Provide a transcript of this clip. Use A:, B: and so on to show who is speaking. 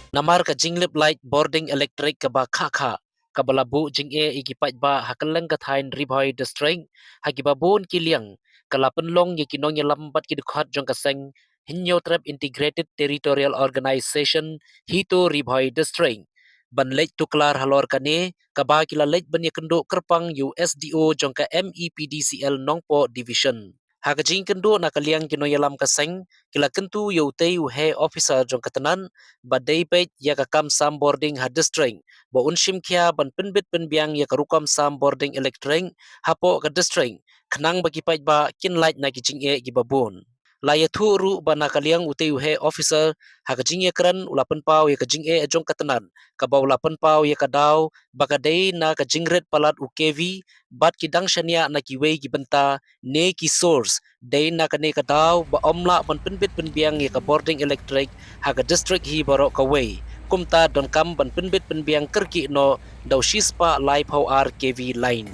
A: Namar ka jinglip light boarding elektrik ka ba kha ka balabu jing e igipat ba hakalang kathain ribhoy district hagibabun kiliang kalapenlong yakinong yalambat kidukhat jong kaseng hinyo trap integrated territorial organization hito ribhoy district banlek tuklar halor kane kaba kilalek ban yakendo kerpang USDO jong ka MEPDCL nongpo division Hakajing kendo nakaliang kinoyalam kaseng kila kentu yautei uhe officer jong katanan badai pet ya kakam sam boarding ha district bo unshim kya ban Pynbit Pynbiang ya karukam sam boarding elektrik hapo ka district khnang bagi pet ba kin light na kijing e gibabun laya thu ru ba nakaliang utei uhe officer hakajing ya kran ulapan pau ya kajing e ajong katanan kabaw ulapan pau ya kadaw bakadei na kajingret palat ukevi bat kidang shania na kiwei gibenta ne ki source day na kane kadaw ba omla ban Pynbit Pynbiang ya ka boarding elektrik haga district hi baro kaway kumta Donkam ban Pynbit Pynbiang kerki no daw shispa live how RKV line